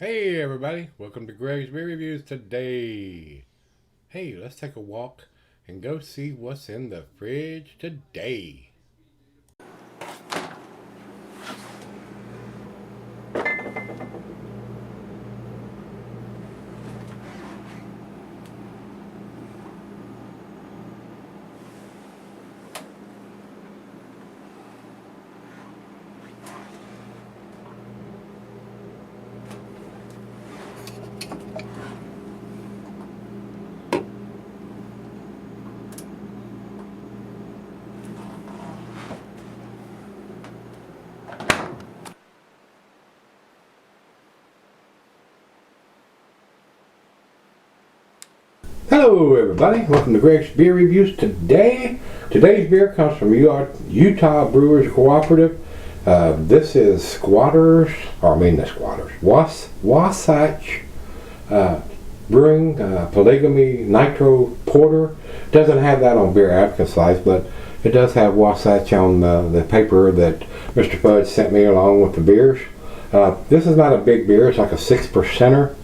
Hey everybody, welcome to Gregsbeerreviews today. Hey, let's take a walk and go see what's in the fridge today. Hello everybody, welcome to Greg's Beer Reviews today. Today's beer comes from Utah Brewers Cooperative. This is Wasatch Brewing Polygamy Nitro Porter. Doesn't have that on Beer Advocate Slice, but it does have Wasatch on the paper that Mr. Fudge sent me along with the beers. This is not a big beer, it's like a 6%er.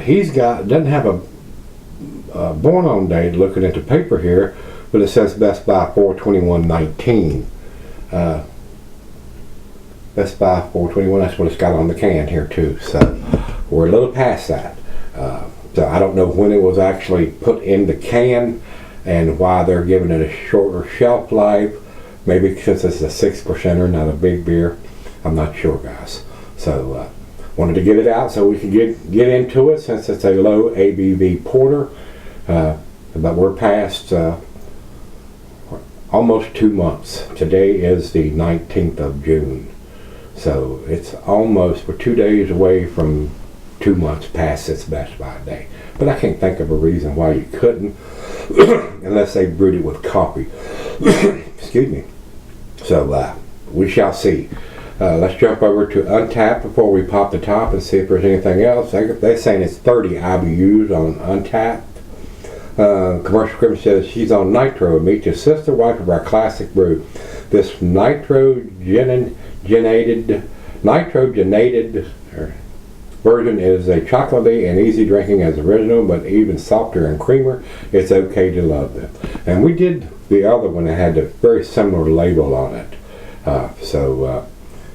He's doesn't have a born on date looking at the paper here, but it says Best Buy 4/21/19. Best Buy 4/21, that's what it's got on the can here too, so we're a little past that. So I don't know when it was actually put in the can and why they're giving it a shorter shelf life. Maybe because it's a 6%er, not a big beer. I'm not sure, guys. So wanted to get it out so we can get into it, since it's a low ABV porter. But we're past almost 2 months. Today is the 19th of June. So we're 2 days away from 2 months past its Best Buy day. But I can't think of a reason why you couldn't, unless they brewed it with coffee. Excuse me. So we shall see. Let's jump over to Untappd before we pop the top and see if there's anything else. They're saying it's 30 IBUs on Untappd. Commercial script says she's on Nitro. Meet your sister wife of our classic brew. This nitrogenated version is a chocolatey and easy drinking as original, but even softer and creamer. It's okay to love them. And we did the other one that had a very similar label on it.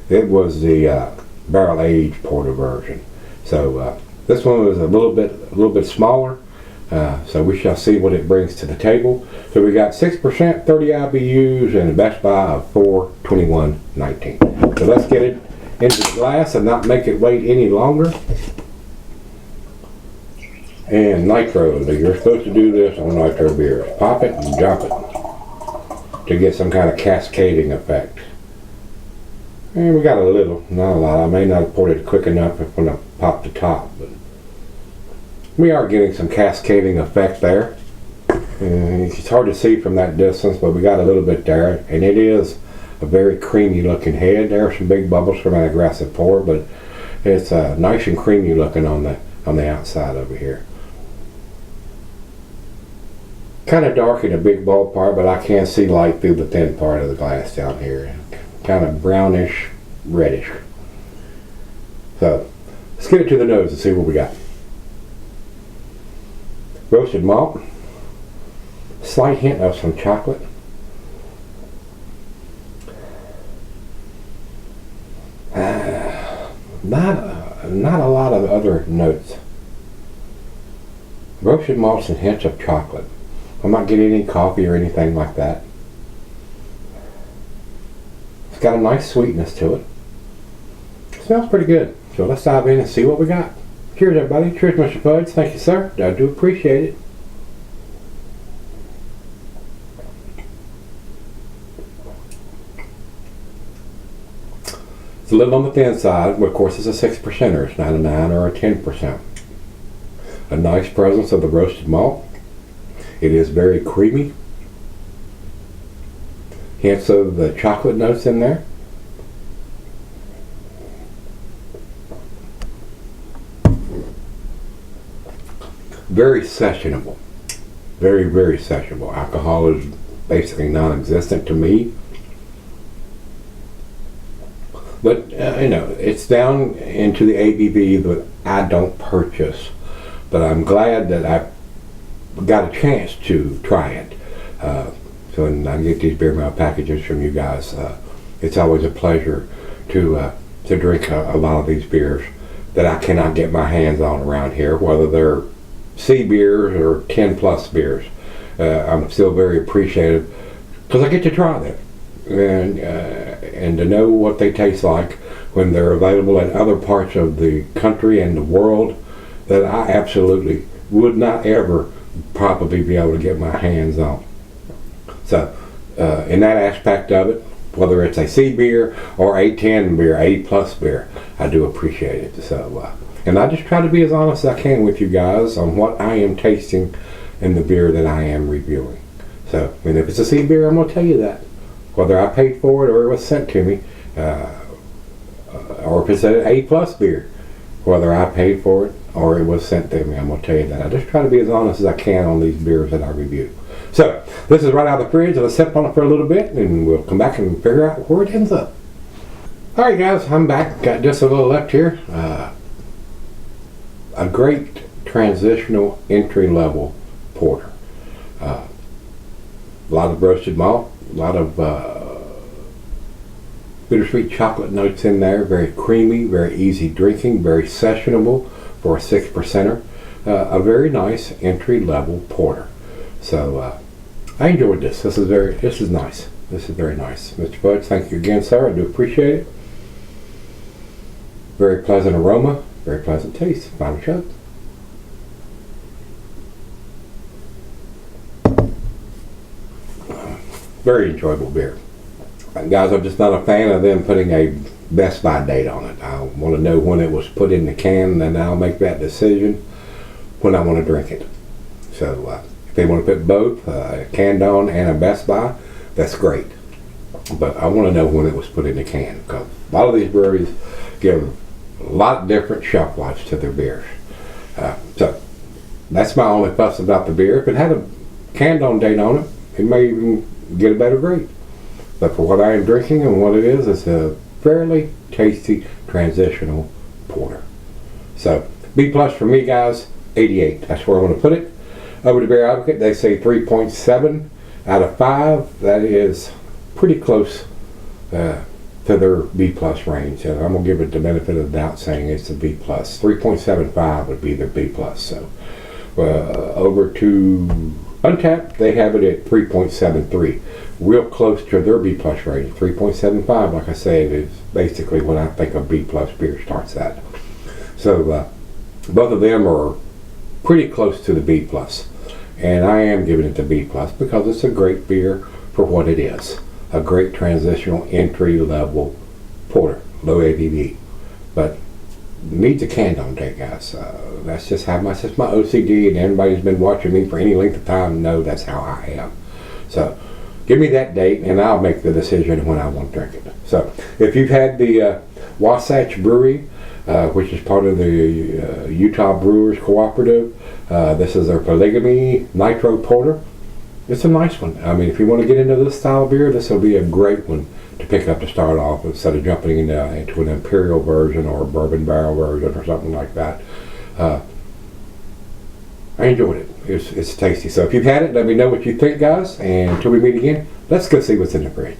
It was the barrel aged porter version. So this one was a little bit smaller. So we shall see what it brings to the table. So we got 6%, 30 IBUs, and a Best Buy of 4/21/19. So let's get it into the glass and not make it wait any longer. And Nitro, you're supposed to do this on Nitro beers. Pop it and drop it to get some kind of cascading effect. And we got a little, not a lot. I may not have poured it quick enough when I popped the top, but we are getting some cascading effect there. And it's hard to see from that distance, but we got a little bit there, and it is a very creamy looking head. There are some big bubbles from an aggressive pour, but it's nice and creamy looking on the outside over here. Kind of dark in the big bulb part, but I can see light through the thin part of the glass down here. Kind of brownish, reddish. So let's get it to the nose and see what we got. Roasted malt, slight hint of some chocolate, not a lot of other notes. Roasted malts and hints of chocolate. I'm not getting any coffee or anything like that. It's got a nice sweetness to it. It smells pretty good. So let's dive in and see what we got. Cheers everybody. Cheers Mr. Fudge. Thank you sir. I do appreciate it. It's a little on the thin side, but of course it's a 6%er. It's not a 9 or a 10%. A nice presence of the roasted malt. It is very creamy. Hints of the chocolate notes in there. Very sessionable. Very, very sessionable. Alcohol is basically non-existent to me. But you know, it's down into the ABV that I don't purchase. But I'm glad that I got a chance to try it. So when I get these beer mail packages from you guys, it's always a pleasure to drink a lot of these beers that I cannot get my hands on around here, whether they're C beers or 10 plus beers. I'm still very appreciative because I get to try them and to know what they taste like when they're available in other parts of the country and the world that I absolutely would not ever probably be able to get my hands on. So in that aspect of it, whether it's a C beer or a 10 beer, A plus beer, I do appreciate it. So, and I just try to be as honest as I can with you guys on what I am tasting in the beer that I am reviewing. So, and if it's a C beer, I'm going to tell you that. Whether I paid for it or it was sent to me, or if it's an A plus beer, whether I paid for it or it was sent to me, I'm going to tell you that. I just try to be as honest as I can on these beers that I review. So, this is right out of the fridge. I'll sip on it for a little bit and we'll come back and figure out where it ends up. Alright guys, I'm back. Got just a little left here. A great transitional entry-level porter. A lot of roasted malt, a lot of bittersweet chocolate notes in there. Very creamy, very easy drinking, very sessionable for a 6%er. A very nice entry-level porter. So I enjoyed this. This is nice. This is very nice. Mr. Fudge, thank you again, sir. I do appreciate it. Very pleasant aroma, very pleasant taste. Final shot. Very enjoyable beer. Guys, I'm just not a fan of them putting a Best By date on it. I want to know when it was put in the can, and I'll make that decision when I want to drink it. So if they want to put both a canned on and a Best By, that's great. But I want to know when it was put in the can, because a lot of these breweries give a lot of different shelf lives to their beers. So that's my only fuss about the beer. If it had a canned on date on it, it may even get a better grade. But for what I am drinking and what it is, it's a fairly tasty transitional porter. So B plus for me, guys. 88. That's where I want to put it. Over to Beer Advocate, they say 3.7 out of 5. That is pretty close to their B plus range. And I'm gonna give it the benefit of the doubt, saying it's a B plus. 3.75 would be their B plus. So over to Untapped, they have it at 3.73, real close to their B plus rating. 3.75, like I said, is basically what I think a B plus beer starts at. So both of them are pretty close to the B plus, and I am giving it the B plus because it's a great beer for what it is. A great transitional entry level porter, low ABV, but needs a canned on date, guys. That's just how much. That's my OCD, and everybody who's been watching me for any length of time know that's how I am. So give me that date and I'll make the decision when I want to drink it. So if you've had the Wasatch Brewery, which is part of the Utah Brewers Cooperative, this is their Polygamy Nitro Porter. It's a nice one. I mean, if you want to get into this style of beer, this will be a great one to pick up to start off instead of jumping into an imperial version or a bourbon barrel version or something like that. I enjoyed it. It's tasty. So if you've had it, let me know what you think, guys. And until we meet again, let's go see what's in the fridge.